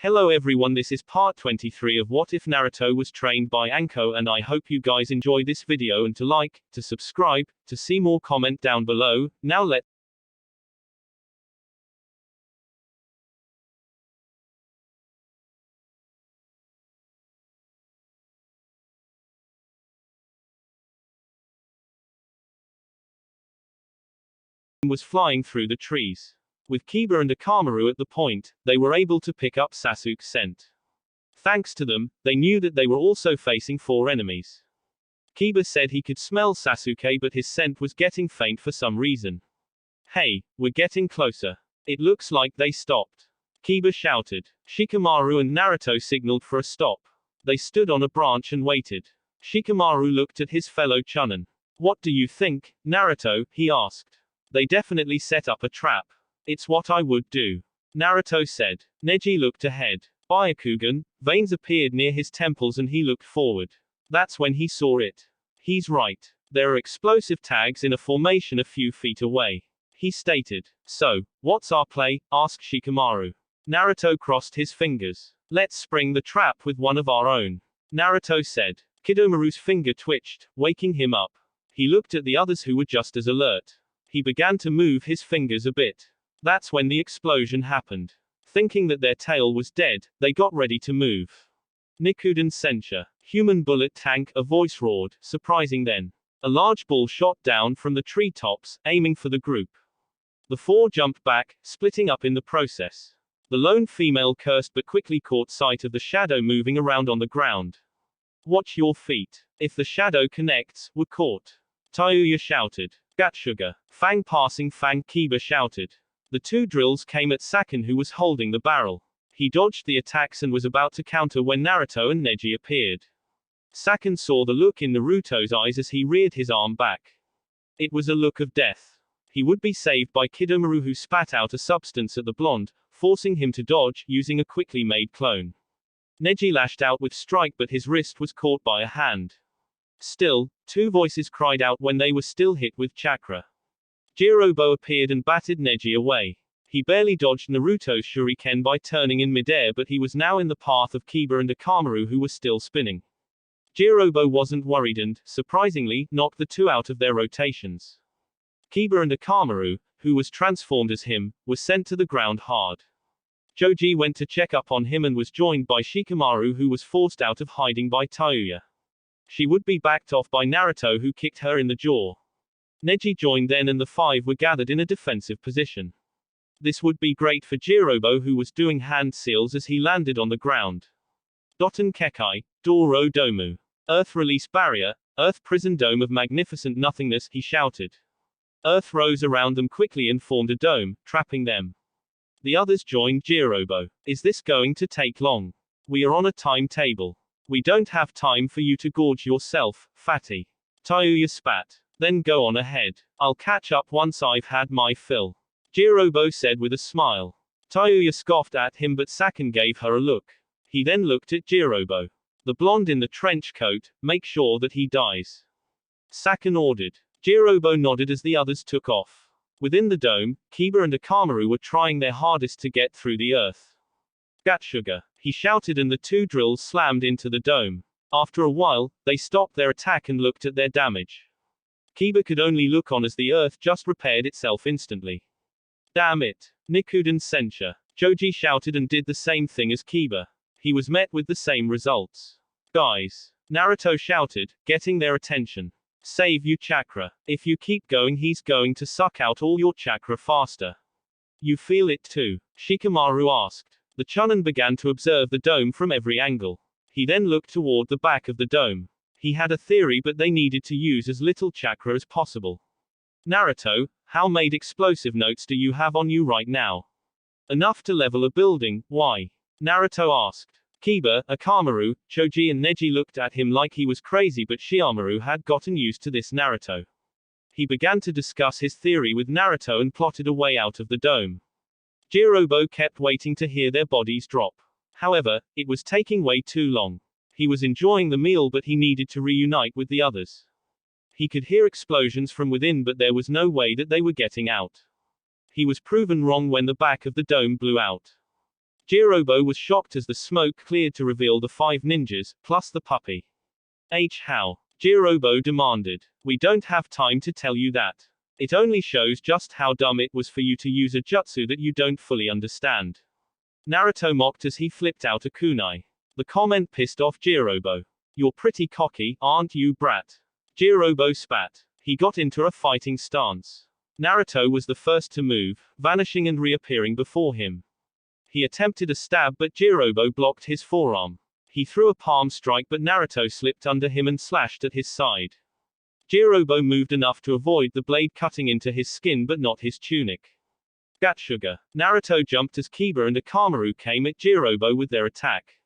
Hello everyone, this is part 23 of What If Naruto Was Trained by Anko, and I hope you guys enjoy this video and to like, to subscribe, to see more, comment down below. Now let's was flying through the trees. With Kiba and Akamaru at the point, they were able to pick up Sasuke's scent. Thanks to them, they knew that they were also facing 4 enemies. Kiba said he could smell Sasuke, but his scent was getting faint for some reason. Hey, we're getting closer. It looks like they stopped. Kiba shouted. Shikamaru and Naruto signaled for a stop. They stood on a branch and waited. Shikamaru looked at his fellow Chunin. What do you think, Naruto? He asked. They definitely set up a trap. It's what I would do, Naruto said. Neji looked ahead. Byakugan, veins appeared near his temples and he looked forward. That's when he saw it. He's right. There are explosive tags in a formation a few feet away, he stated. So, what's our play? Asked Shikamaru. Naruto crossed his fingers. Let's spring the trap with one of our own, Naruto said. Kidomaru's finger twitched, waking him up. He looked at the others who were just as alert. He began to move his fingers a bit. That's when the explosion happened. Thinking that their tail was dead, they got ready to move. Nikuden Sensha. Human bullet tank, a voice roared, surprising then. A large ball shot down from the treetops, aiming for the group. The 4 jumped back, splitting up in the process. The lone female cursed but quickly caught sight of the shadow moving around on the ground. Watch your feet. If the shadow connects, we're caught, Tayuya shouted. Gatsuga. Fang passing Fang, Kiba shouted. The 2 drills came at Saken, who was holding the barrel. He dodged the attacks and was about to counter when Naruto and Neji appeared. Saken saw the look in Naruto's eyes as he reared his arm back. It was a look of death. He would be saved by Kidomaru, who spat out a substance at the blonde, forcing him to dodge, using a quickly made clone. Neji lashed out with strike, but his wrist was caught by a hand. Still, 2 voices cried out when they were still hit with chakra. Jirobo appeared and batted Neji away. He barely dodged Naruto's shuriken by turning in midair, but he was now in the path of Kiba and Akamaru, who were still spinning. Jirobo wasn't worried and, surprisingly, knocked the 2 out of their rotations. Kiba and Akamaru, who was transformed as him, were sent to the ground hard. Joji went to check up on him and was joined by Shikamaru, who was forced out of hiding by Tayuya. She would be backed off by Naruto, who kicked her in the jaw. Neji joined then and the 5 were gathered in a defensive position. This would be great for Jirobo, who was doing hand seals as he landed on the ground. Doton Kekai, Doro Domu. Earth release barrier, Earth prison dome of magnificent nothingness, he shouted. Earth rose around them quickly and formed a dome, trapping them. The others joined Jirobo. Is this going to take long? We are on a timetable. We don't have time for you to gorge yourself, fatty, Tayuya spat. Then go on ahead. I'll catch up once I've had my fill, Jirobo said with a smile. Tayuya scoffed at him, but Saken gave her a look. He then looked at Jirobo. The blonde in the trench coat, make sure that he dies, Saken ordered. Jirobo nodded as the others took off. Within the dome, Kiba and Akamaru were trying their hardest to get through the earth. Gatsuga, he shouted, and the 2 drills slammed into the dome. After a while, they stopped their attack and looked at their damage. Kiba could only look on as the earth just repaired itself instantly. Damn it. Nikuden Sensha. Joji shouted and did the same thing as Kiba. He was met with the same results. Guys, Naruto shouted, getting their attention. Save you chakra. If you keep going, he's going to suck out all your chakra faster. You feel it too? Shikamaru asked. The Chunin began to observe the dome from every angle. He then looked toward the back of the dome. He had a theory, but they needed to use as little chakra as possible. Naruto, how many explosive notes do you have on you right now? Enough to level a building, why? Naruto asked. Kiba, Akamaru, Choji and Neji looked at him like he was crazy, but Shikamaru had gotten used to this Naruto. He began to discuss his theory with Naruto and plotted a way out of the dome. Jirobo kept waiting to hear their bodies drop. However, it was taking way too long. He was enjoying the meal, but he needed to reunite with the others. He could hear explosions from within, but there was no way that they were getting out. He was proven wrong when the back of the dome blew out. Jirobo was shocked as the smoke cleared to reveal the 5 ninjas, plus the puppy. How? Jirobo demanded. We don't have time to tell you that. It only shows just how dumb it was for you to use a jutsu that you don't fully understand. Naruto mocked as he flipped out a kunai. The comment pissed off Jirobo. You're pretty cocky, aren't you, brat? Jirobo spat. He got into a fighting stance. Naruto was the first to move, vanishing and reappearing before him. He attempted a stab but Jirobo blocked his forearm. He threw a palm strike but Naruto slipped under him and slashed at his side. Jirobo moved enough to avoid the blade cutting into his skin but not his tunic. Gatsuga. Naruto jumped as Kiba and Akamaru came at Jirobo with their attack.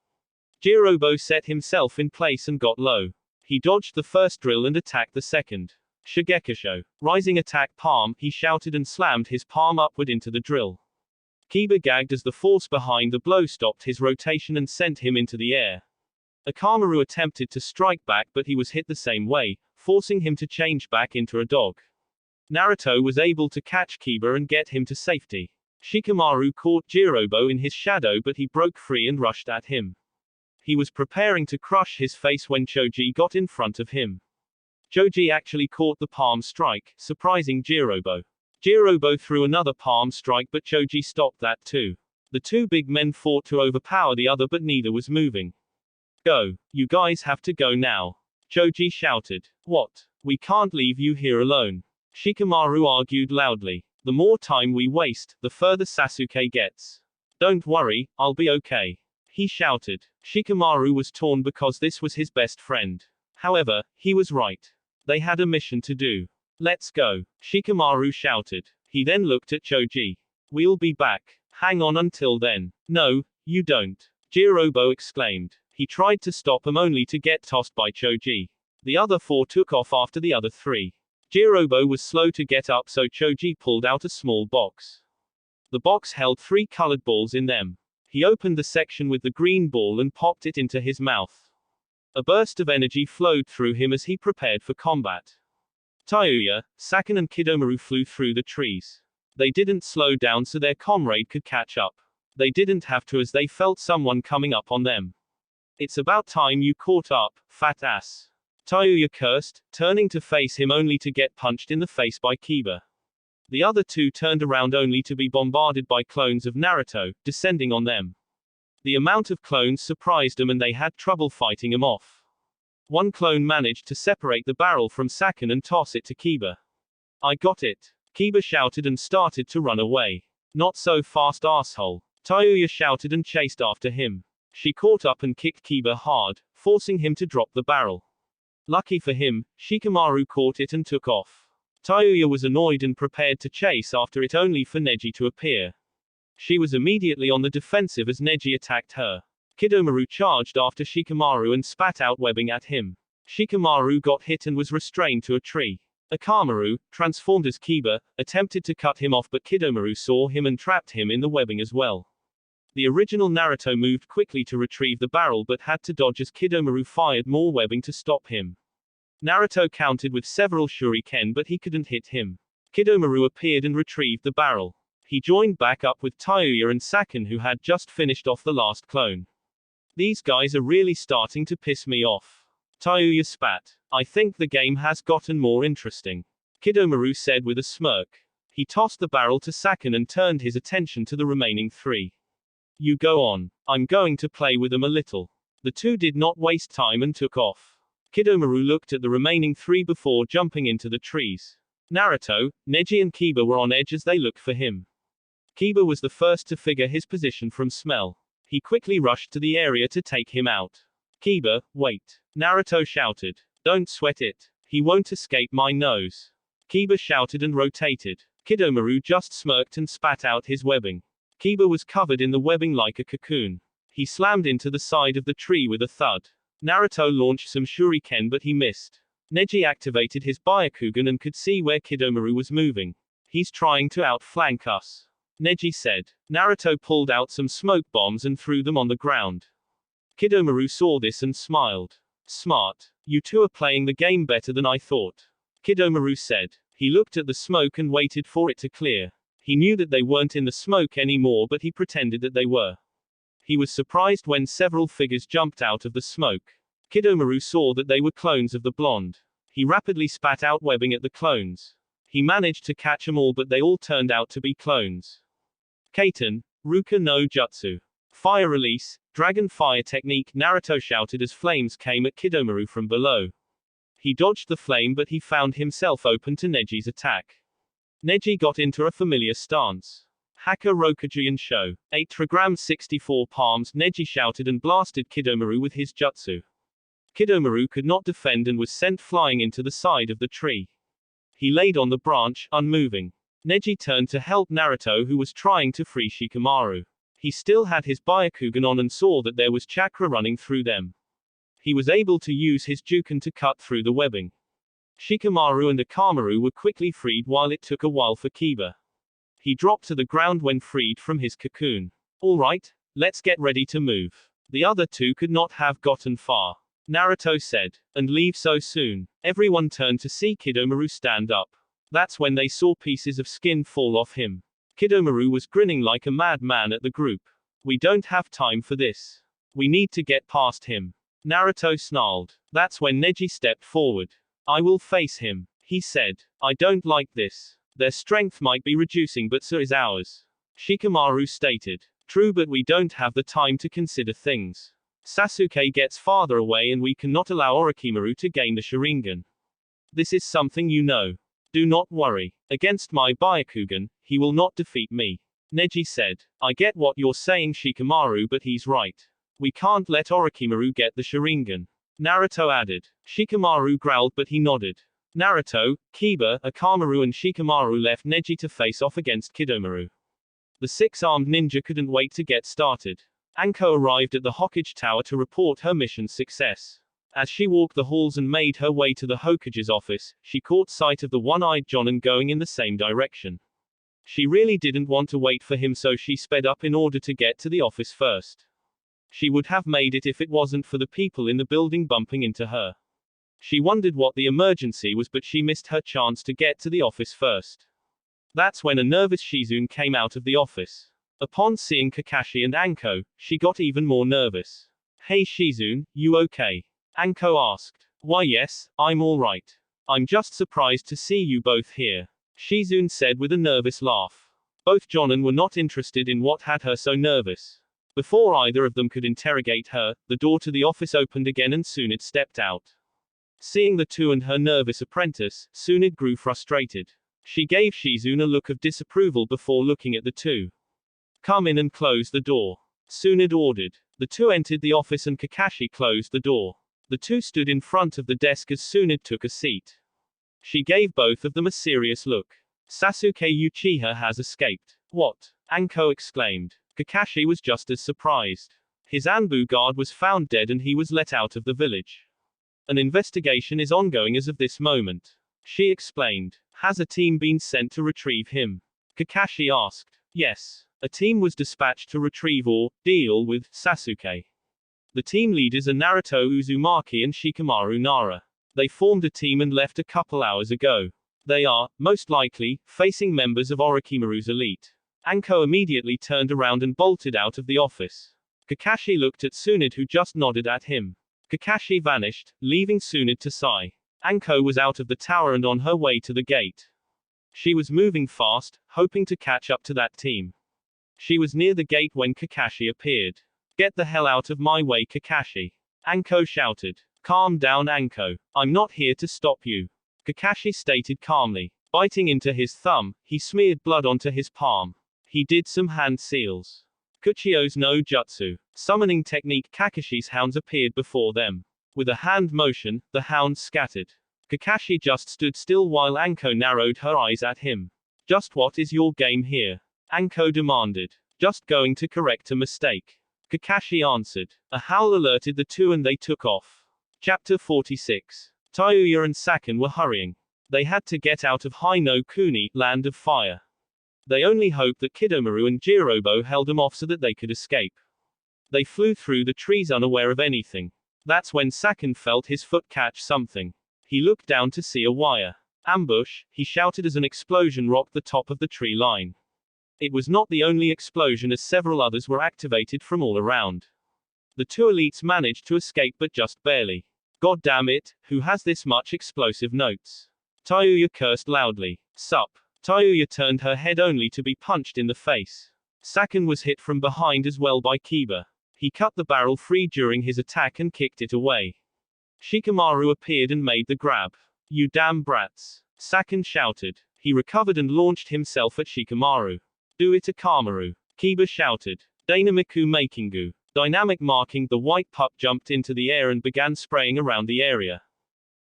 Jirobo set himself in place and got low. He dodged the first drill and attacked the second. Shigekisho. Rising attack palm, he shouted and slammed his palm upward into the drill. Kiba gagged as the force behind the blow stopped his rotation and sent him into the air. Akamaru attempted to strike back but he was hit the same way, forcing him to change back into a dog. Naruto was able to catch Kiba and get him to safety. Shikamaru caught Jirobo in his shadow but he broke free and rushed at him. He was preparing to crush his face when Choji got in front of him. Choji actually caught the palm strike, surprising Jirobo. Jirobo threw another palm strike but Choji stopped that too. The two big men fought to overpower the other but neither was moving. Go. You guys have to go now. Choji shouted. What? We can't leave you here alone. Shikamaru argued loudly. The more time we waste, the further Sasuke gets. Don't worry, I'll be okay. He shouted. Shikamaru was torn because this was his best friend. However, he was right. They had a mission to do. Let's go. Shikamaru shouted. He then looked at Choji. We'll be back. Hang on until then. No, you don't. Jirobo exclaimed. He tried to stop him only to get tossed by Choji. The other 4 took off after the other 3. Jirobo was slow to get up so Choji pulled out a small box. The box held 3 colored balls in them. He opened the section with the green ball and popped it into his mouth. A burst of energy flowed through him as he prepared for combat. Tayuya, Saken and Kidomaru flew through the trees. They didn't slow down so their comrade could catch up. They didn't have to as they felt someone coming up on them. It's about time you caught up, fat ass. Tayuya cursed, turning to face him only to get punched in the face by Kiba. The other 2 turned around only to be bombarded by clones of Naruto, descending on them. The amount of clones surprised them and they had trouble fighting him off. One clone managed to separate the barrel from Saken and toss it to Kiba. I got it. Kiba shouted and started to run away. Not so fast, asshole. Tayuya shouted and chased after him. She caught up and kicked Kiba hard, forcing him to drop the barrel. Lucky for him, Shikamaru caught it and took off. Tayuya was annoyed and prepared to chase after it only for Neji to appear. She was immediately on the defensive as Neji attacked her. Kidomaru charged after Shikamaru and spat out webbing at him. Shikamaru got hit and was restrained to a tree. Akamaru, transformed as Kiba, attempted to cut him off but Kidomaru saw him and trapped him in the webbing as well. The original Naruto moved quickly to retrieve the barrel but had to dodge as Kidomaru fired more webbing to stop him. Naruto countered with several shuriken but he couldn't hit him. Kidomaru appeared and retrieved the barrel. He joined back up with Tayuya and Saken who had just finished off the last clone. These guys are really starting to piss me off. Tayuya spat. I think the game has gotten more interesting. Kidomaru said with a smirk. He tossed the barrel to Saken and turned his attention to the remaining 3. You go on. I'm going to play with them a little. The 2 did not waste time and took off. Kidomaru looked at the remaining 3 before jumping into the trees. Naruto, Neji and Kiba were on edge as they looked for him. Kiba was the first to figure his position from smell. He quickly rushed to the area to take him out. Kiba, wait. Naruto shouted. Don't sweat it. He won't escape my nose. Kiba shouted and rotated. Kidomaru just smirked and spat out his webbing. Kiba was covered in the webbing like a cocoon. He slammed into the side of the tree with a thud. Naruto launched some shuriken but he missed. Neji activated his Byakugan and could see where Kidomaru was moving. He's trying to outflank us. Neji said. Naruto pulled out some smoke bombs and threw them on the ground. Kidomaru saw this and smiled. Smart. You 2 are playing the game better than I thought. Kidomaru said. He looked at the smoke and waited for it to clear. He knew that they weren't in the smoke anymore but he pretended that they were. He was surprised when several figures jumped out of the smoke. Kidomaru saw that they were clones of the blonde. He rapidly spat out webbing at the clones. He managed to catch them all, but they all turned out to be clones. Kaiten, Ruka no Jutsu. Fire release, dragon fire technique, Naruto shouted as flames came at Kidomaru from below. He dodged the flame, but he found himself open to Neji's attack. Neji got into a familiar stance. Haka Rokujian Sho. 8 trigram 64 palms, Neji shouted and blasted Kidomaru with his jutsu. Kidomaru could not defend and was sent flying into the side of the tree. He laid on the branch, unmoving. Neji turned to help Naruto, who was trying to free Shikamaru. He still had his Byakugan on and saw that there was chakra running through them. He was able to use his Juken to cut through the webbing. Shikamaru and Akamaru were quickly freed while it took a while for Kiba. He dropped to the ground when freed from his cocoon. All right, let's get ready to move. The other two could not have gotten far. Naruto said, and leave so soon. Everyone turned to see Kidomaru stand up. That's when they saw pieces of skin fall off him. Kidomaru was grinning like a madman at the group. We don't have time for this. We need to get past him. Naruto snarled. That's when Neji stepped forward. I will face him, he said. I don't like this. Their strength might be reducing, but so is ours. Shikamaru stated. True, but we don't have the time to consider things. Sasuke gets farther away and we cannot allow Orochimaru to gain the Sharingan. This is something you know. Do not worry. Against my Byakugan, he will not defeat me. Neji said. I get what you're saying, Shikamaru, but he's right. We can't let Orochimaru get the Sharingan. Naruto added. Shikamaru growled, but he nodded. Naruto, Kiba, Akamaru and Shikamaru left Neji to face off against Kidomaru. The six-armed ninja couldn't wait to get started. Anko arrived at the Hokage tower to report her mission's success. As she walked the halls and made her way to the Hokage's office, she caught sight of the one-eyed Jonin going in the same direction. She really didn't want to wait for him, so she sped up in order to get to the office first. She would have made it if it wasn't for the people in the building bumping into her. She wondered what the emergency was, but she missed her chance to get to the office first. That's when a nervous Shizune came out of the office. Upon seeing Kakashi and Anko, she got even more nervous. Hey Shizune, you okay? Anko asked. Why yes, I'm alright. I'm just surprised to see you both here. Shizune said with a nervous laugh. Both Jonin were not interested in what had her so nervous. Before either of them could interrogate her, the door to the office opened again and Tsunade stepped out. Seeing the two and her nervous apprentice, Tsunade grew frustrated. She gave Shizune a look of disapproval before looking at the two. Come in and close the door. Tsunade ordered. The two entered the office and Kakashi closed the door. The two stood in front of the desk as Tsunade took a seat. She gave both of them a serious look. Sasuke Uchiha has escaped. What? Anko exclaimed. Kakashi was just as surprised. His Anbu guard was found dead and he was let out of the village. An investigation is ongoing as of this moment. She explained. Has a team been sent to retrieve him? Kakashi asked. Yes. A team was dispatched to retrieve or deal with Sasuke. The team leaders are Naruto Uzumaki and Shikamaru Nara. They formed a team and left a couple hours ago. They are, most likely, facing members of Orochimaru's elite. Anko immediately turned around and bolted out of the office. Kakashi looked at Tsunade, who just nodded at him. Kakashi vanished, leaving Tsunade to sigh. Anko was out of the tower and on her way to the gate. She was moving fast, hoping to catch up to that team. She was near the gate when Kakashi appeared. Get the hell out of my way, Kakashi. Anko shouted. Calm down, Anko. I'm not here to stop you. Kakashi stated calmly. Biting into his thumb, he smeared blood onto his palm. He did some hand seals. Kuchio's no jutsu. Summoning technique. Kakashi's hounds appeared before them. With a hand motion, the hounds scattered. Kakashi just stood still while Anko narrowed her eyes at him. Just what is your game here? Anko demanded. Just going to correct a mistake. Kakashi answered. A howl alerted the two and they took off. Chapter 46. Tayuya and Saken were hurrying. They had to get out of Hai no Kuni, land of fire. They only hoped that Kidomaru and Jirobo held them off so that they could escape. They flew through the trees unaware of anything. That's when Saken felt his foot catch something. He looked down to see a wire. Ambush, he shouted as an explosion rocked the top of the tree line. It was not the only explosion, as several others were activated from all around. The two elites managed to escape, but just barely. God damn it, who has this much explosive notes? Tayuya cursed loudly. Sup. Tayuya turned her head only to be punched in the face. Sakan was hit from behind as well by Kiba. He cut the barrel free during his attack and kicked it away. Shikamaru appeared and made the grab. You damn brats. Sakan shouted. He recovered and launched himself at Shikamaru. Do it Akamaru. Kiba shouted. Dynamiku Makingu. Dynamic marking, the white pup jumped into the air and began spraying around the area.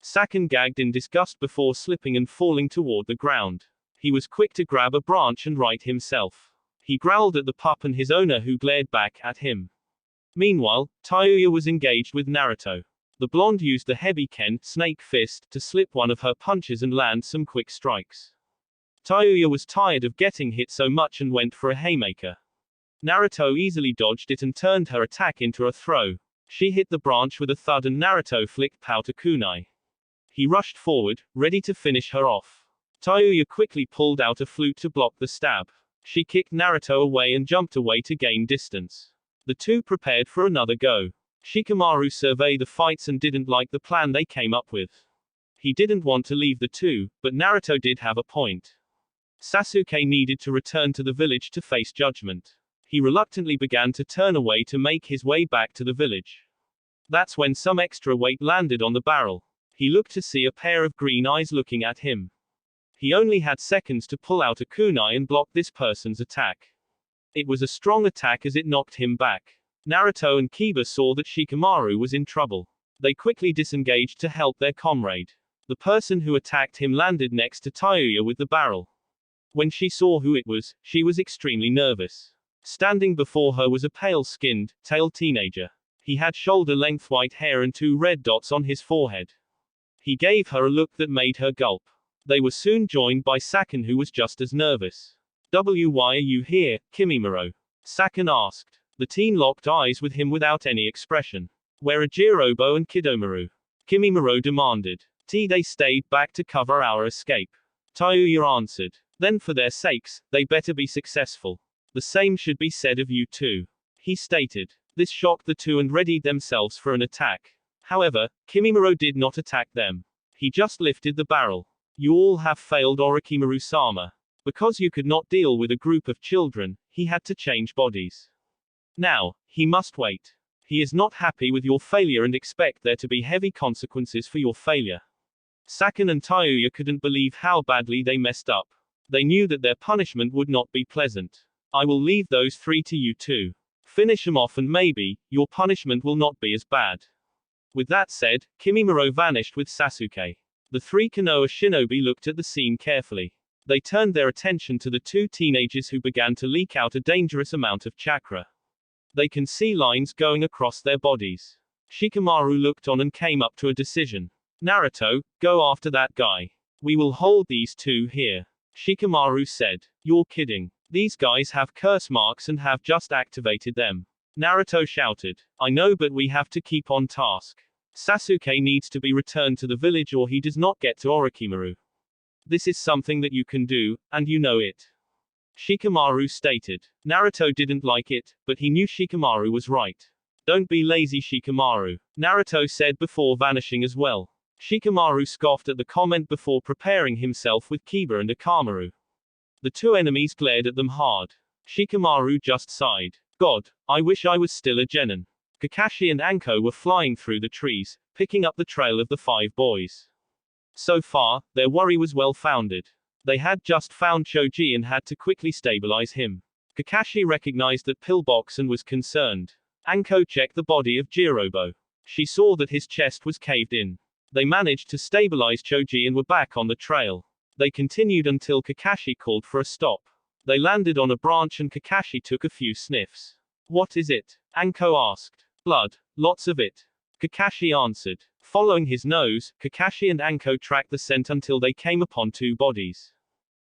Sakan gagged in disgust before slipping and falling toward the ground. He was quick to grab a branch and right himself. He growled at the pup and his owner, who glared back at him. Meanwhile, Tayuya was engaged with Naruto. The blonde used the heavy Ken snake fist to slip one of her punches and land some quick strikes. Tayuya was tired of getting hit so much and went for a haymaker. Naruto easily dodged it and turned her attack into a throw. She hit the branch with a thud and Naruto flicked Powder Kunai. He rushed forward, ready to finish her off. Tayuya quickly pulled out a flute to block the stab. She kicked Naruto away and jumped away to gain distance. The two prepared for another go. Shikamaru surveyed the fights and didn't like the plan they came up with. He didn't want to leave the two, but Naruto did have a point. Sasuke needed to return to the village to face judgment. He reluctantly began to turn away to make his way back to the village. That's when some extra weight landed on the barrel. He looked to see a pair of green eyes looking at him. He only had seconds to pull out a kunai and block this person's attack. It was a strong attack as it knocked him back. Naruto and Kiba saw that Shikamaru was in trouble. They quickly disengaged to help their comrade. The person who attacked him landed next to Tayuya with the barrel. When she saw who it was, she was extremely nervous. Standing before her was a pale-skinned, tailed teenager. He had shoulder-length white hair and 2 red dots on his forehead. He gave her a look that made her gulp. They were soon joined by Sakan, who was just as nervous. Why are you here, Kimimaro? Sakan asked. The teen locked eyes with him without any expression. Where are Jirobo and Kidomaru? Kimimaro demanded. They stayed back to cover our escape. Tayuya answered. Then for their sakes, they better be successful. The same should be said of you too. He stated. This shocked the two and readied themselves for an attack. However, Kimimaro did not attack them. He just lifted the barrel. You all have failed Orochimaru-sama. Because you could not deal with a group of children, he had to change bodies. Now, he must wait. He is not happy with your failure and expect there to be heavy consequences for your failure. Sakan and Tayuya couldn't believe how badly they messed up. They knew that their punishment would not be pleasant. I will leave those 3 to you two. Finish them off and maybe, your punishment will not be as bad. With that said, Kimimaro vanished with Sasuke. The 3 Konoha shinobi looked at the scene carefully. They turned their attention to the 2 teenagers who began to leak out a dangerous amount of chakra. They can see lines going across their bodies. Shikamaru looked on and came up to a decision. Naruto, go after that guy. We will hold these 2 here. Shikamaru said. You're kidding. These guys have curse marks and have just activated them. Naruto shouted. I know, but we have to keep on task. Sasuke needs to be returned to the village or he does not get to Orochimaru. This is something that you can do, and you know it. Shikamaru stated. Naruto didn't like it, but he knew Shikamaru was right. Don't be lazy, Shikamaru. Naruto said before vanishing as well. Shikamaru scoffed at the comment before preparing himself with Kiba and Akamaru. The 2 enemies glared at them hard. Shikamaru just sighed. God, I wish I was still a genin. Kakashi and Anko were flying through the trees, picking up the trail of the 5 boys. So far, their worry was well founded. They had just found Choji and had to quickly stabilize him. Kakashi recognized that pillbox and was concerned. Anko checked the body of Jirobo. She saw that his chest was caved in. They managed to stabilize Choji and were back on the trail. They continued until Kakashi called for a stop. They landed on a branch and Kakashi took a few sniffs. What is it? Anko asked. Blood, lots of it. Kakashi answered. Following his nose, Kakashi and Anko tracked the scent until they came upon 2 bodies.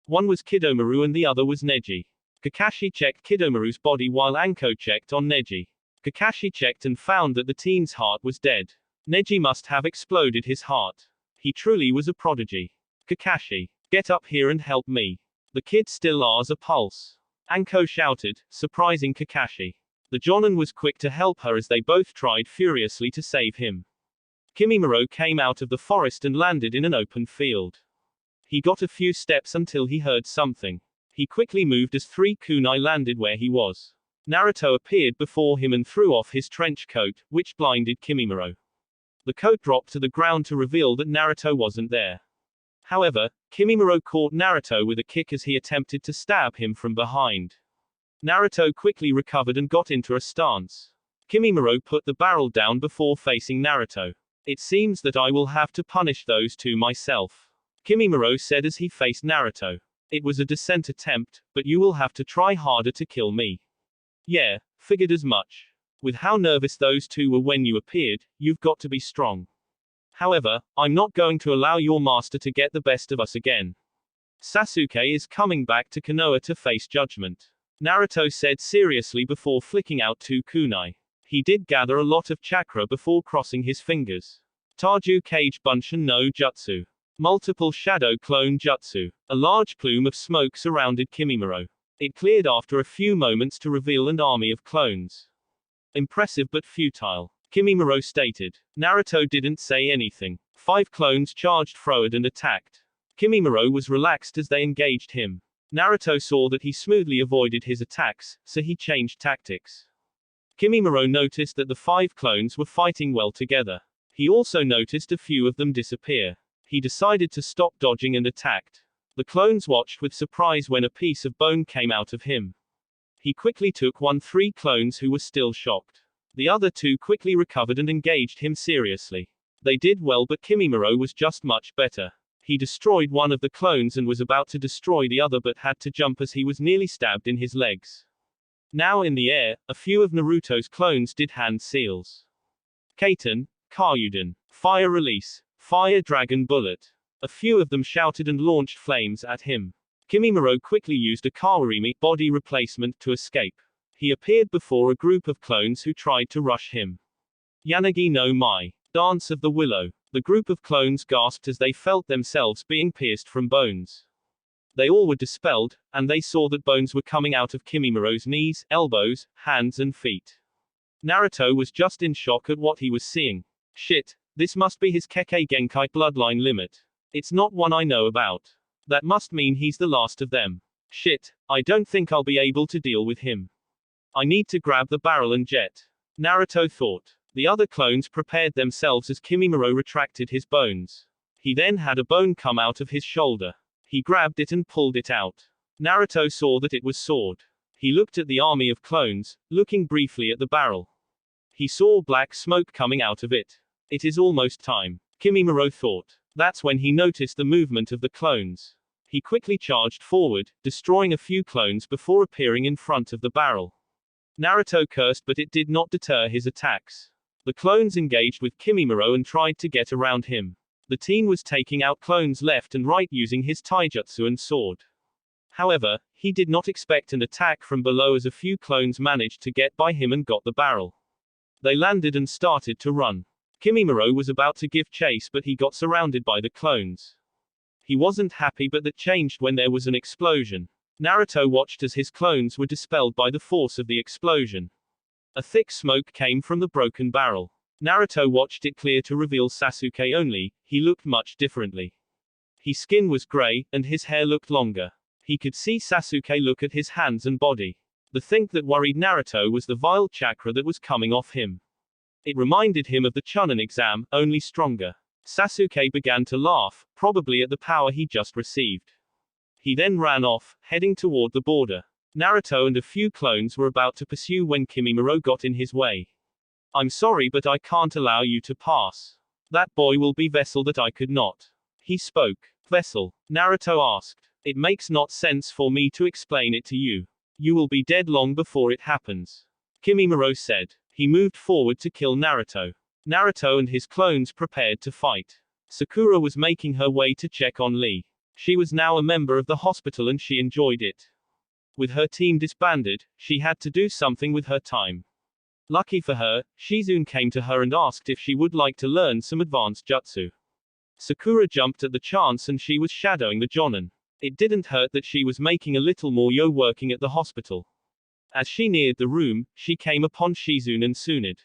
One was Kidomaru and the other was Neji. Kakashi checked Kidomaru's body while Anko checked on Neji. Kakashi checked and found that the teen's heart was dead. Neji must have exploded his heart. He truly was a prodigy. Kakashi, get up here and help me. The kid still has a pulse. Anko shouted, surprising Kakashi. The Jonin was quick to help her as they both tried furiously to save him. Kimimaro came out of the forest and landed in an open field. He got a few steps until he heard something. He quickly moved as 3 kunai landed where he was. Naruto appeared before him and threw off his trench coat, which blinded Kimimaro. The coat dropped to the ground to reveal that Naruto wasn't there. However, Kimimaro caught Naruto with a kick as he attempted to stab him from behind. Naruto quickly recovered and got into a stance. Kimimaro put the barrel down before facing Naruto. It seems that I will have to punish those two myself, Kimimaro said as he faced Naruto. It was a decent attempt, but you will have to try harder to kill me. Yeah, figured as much. With how nervous those two were when you appeared, you've got to be strong. However, I'm not going to allow your master to get the best of us again. Sasuke is coming back to Konoha to face judgment, Naruto said seriously before flicking out 2 kunai. He did gather a lot of chakra before crossing his fingers. Taju Kage Bunshin no Jutsu. Multiple shadow clone jutsu. A large plume of smoke surrounded Kimimaro. It cleared after a few moments to reveal an army of clones. Impressive but futile, Kimimaro stated. Naruto didn't say anything. 5 clones charged forward and attacked. Kimimaro was relaxed as they engaged him. Naruto saw that he smoothly avoided his attacks, so he changed tactics. Kimimaro noticed that the 5 clones were fighting well together. He also noticed a few of them disappear. He decided to stop dodging and attacked. The clones watched with surprise when a piece of bone came out of him. He quickly took 3 clones who were still shocked. The other 2 quickly recovered and engaged him seriously. They did well, but Kimimaro was just much better. He destroyed one of the clones and was about to destroy the other but had to jump as he was nearly stabbed in his legs. Now in the air, a few of Naruto's clones did hand seals. Kaiten, Karyudan, Fire Release, Fire Dragon Bullet. A few of them shouted and launched flames at him. Kimimaro quickly used a Kawarimi body replacement to escape. He appeared before a group of clones who tried to rush him. Yanagi no Mai. Dance of the Willow. The group of clones gasped as they felt themselves being pierced from bones. They all were dispelled, and they saw that bones were coming out of Kimimaro's knees, elbows, hands and feet. Naruto was just in shock at what he was seeing. Shit, this must be his Kekkei Genkai bloodline limit. It's not one I know about. That must mean he's the last of them. Shit, I don't think I'll be able to deal with him. I need to grab the barrel and jet, Naruto thought. The other clones prepared themselves as Kimimaro retracted his bones. He then had a bone come out of his shoulder. He grabbed it and pulled it out. Naruto saw that it was sword. He looked at the army of clones, looking briefly at the barrel. He saw black smoke coming out of it. It is almost time, Kimimaro thought. That's when he noticed the movement of the clones. He quickly charged forward, destroying a few clones before appearing in front of the barrel. Naruto cursed, but it did not deter his attacks. The clones engaged with Kimimaro and tried to get around him. The teen was taking out clones left and right using his taijutsu and sword. However, he did not expect an attack from below as a few clones managed to get by him and got the barrel. They landed and started to run. Kimimaro was about to give chase, but he got surrounded by the clones. He wasn't happy, but that changed when there was an explosion. Naruto watched as his clones were dispelled by the force of the explosion. A thick smoke came from the broken barrel. Naruto watched it clear to reveal Sasuke only. He looked much differently. His skin was gray, and his hair looked longer. He could see Sasuke look at his hands and body. The thing that worried Naruto was the vile chakra that was coming off him. It reminded him of the Chunin exam, only stronger. Sasuke began to laugh, probably at the power he just received. He then ran off, heading toward the border. Naruto and a few clones were about to pursue when Kimimaro got in his way. I'm sorry, but I can't allow you to pass. That boy will be vessel that I could not. He spoke. Vessel? Naruto asked. It makes not sense for me to explain it to you. You will be dead long before it happens, Kimimaro said. He moved forward to kill Naruto. Naruto and his clones prepared to fight. Sakura was making her way to check on Lee. She was now a member of the hospital and she enjoyed it. With her team disbanded, she had to do something with her time. Lucky for her, Shizune came to her and asked if she would like to learn some advanced jutsu. Sakura jumped at the chance and she was shadowing the Jonin. It didn't hurt that she was making a little more yo working at the hospital. As she neared the room, she came upon Shizune and Tsunade.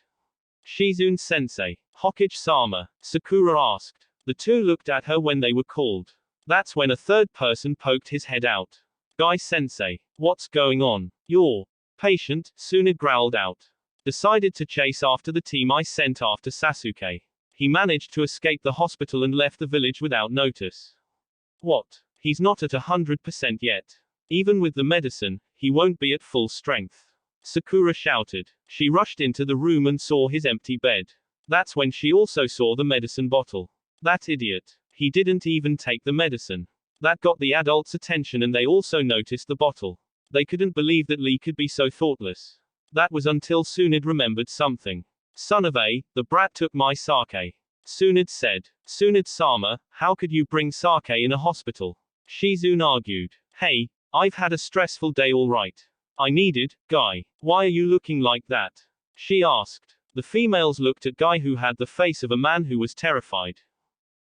Shizune-sensei. Hokage-sama, Sakura asked. The two looked at her when they were called. That's when a third person poked his head out. Guy-sensei. What's going on? You're patient, Tsunade growled out. Decided to chase after the team I sent after Sasuke. He managed to escape the hospital and left the village without notice. What? He's not at 100% yet. Even with the medicine, he won't be at full strength. Sakura shouted. She rushed into the room and saw his empty bed. That's when she also saw the medicine bottle. That idiot. He didn't even take the medicine. That got the adults' attention and they also noticed the bottle. They couldn't believe that Lee could be so thoughtless. That was until Tsunade remembered something. Son of a, the brat took my sake. Tsunade said. Tsunade-sama, how could you bring sake in a hospital? Shizune argued. Hey, I've had a stressful day alright. I needed, Guy. Why are you looking like that? She asked. The females looked at Guy, who had the face of a man who was terrified.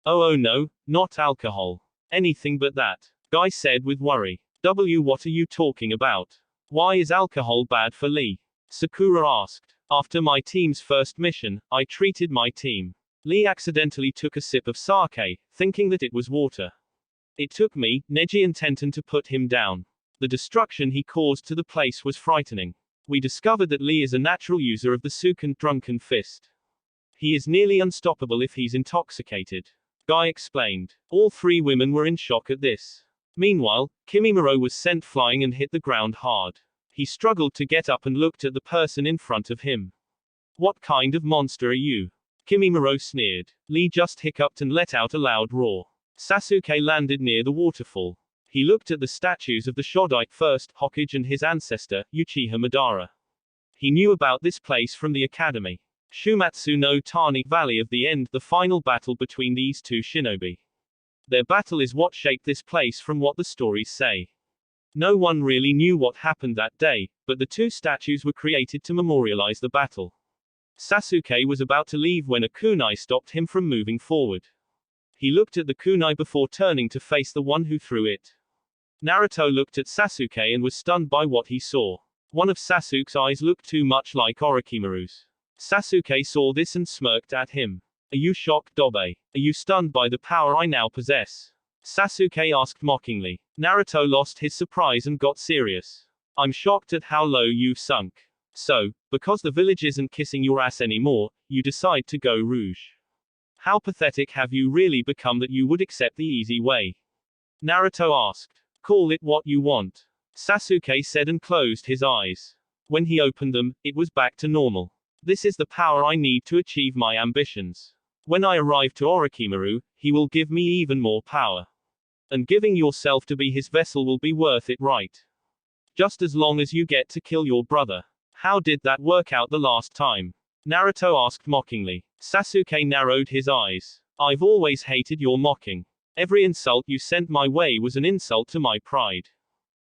Oh no, not alcohol. Anything but that. Guy said with worry. What are you talking about? Why is alcohol bad for Lee? Sakura asked. After my team's first mission, I treated my team. Lee accidentally took a sip of sake, thinking that it was water. It took me, Neji and Tenten to put him down. The destruction he caused to the place was frightening. We discovered that Lee is a natural user of the Sukan drunken fist. He is nearly unstoppable if he's intoxicated. Guy explained. All three women were in shock at this. Meanwhile, Kimimaro was sent flying and hit the ground hard. He struggled to get up and looked at the person in front of him. What kind of monster are you? Kimimaro sneered. Lee just hiccuped and let out a loud roar. Sasuke landed near the waterfall. He looked at the statues of the Shodite first Hokage and his ancestor, Uchiha Madara. He knew about this place from the academy. Shumatsu no Tani Valley of the End, the final battle between these two shinobi. Their battle is what shaped this place from what the stories say. No one really knew what happened that day, but the two statues were created to memorialize the battle. Sasuke was about to leave when a kunai stopped him from moving forward. He looked at the kunai before turning to face the one who threw it. Naruto looked at Sasuke and was stunned by what he saw. One of Sasuke's eyes looked too much like Orochimaru's. Sasuke saw this and smirked at him. Are you shocked, Dobe? Are you stunned by the power I now possess? Sasuke asked mockingly. Naruto lost his surprise and got serious. I'm shocked at how low you've sunk. So, because the village isn't kissing your ass anymore, you decide to go rouge. How pathetic have you really become that you would accept the easy way? Naruto asked. Call it what you want. Sasuke said and closed his eyes. When he opened them, it was back to normal. This is the power I need to achieve my ambitions. When I arrive to Orochimaru, he will give me even more power. And giving yourself to be his vessel will be worth it, right? Just as long as you get to kill your brother. How did that work out the last time? Naruto asked mockingly. Sasuke narrowed his eyes. I've always hated your mocking. Every insult you sent my way was an insult to my pride.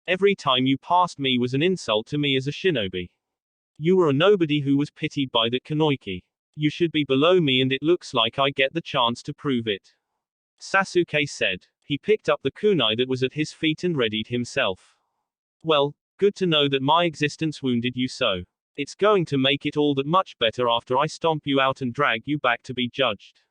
Every time you passed me was an insult to me as a shinobi. You were a nobody who was pitied by the Kunoichi. You should be below me and it looks like I get the chance to prove it. Sasuke said. He picked up the kunai that was at his feet and readied himself. Well, good to know that my existence wounded you so. It's going to make it all that much better after I stomp you out and drag you back to be judged.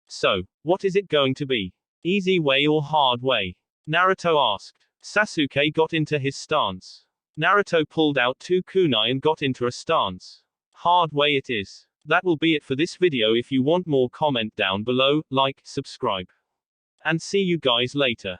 So, what is it going to be? Easy way or hard way? Naruto asked. Sasuke got into his stance. Naruto pulled out two kunai and got into a stance. Hard way it is. That will be it for this video. If you want more, comment down below, like, subscribe. And see you guys later.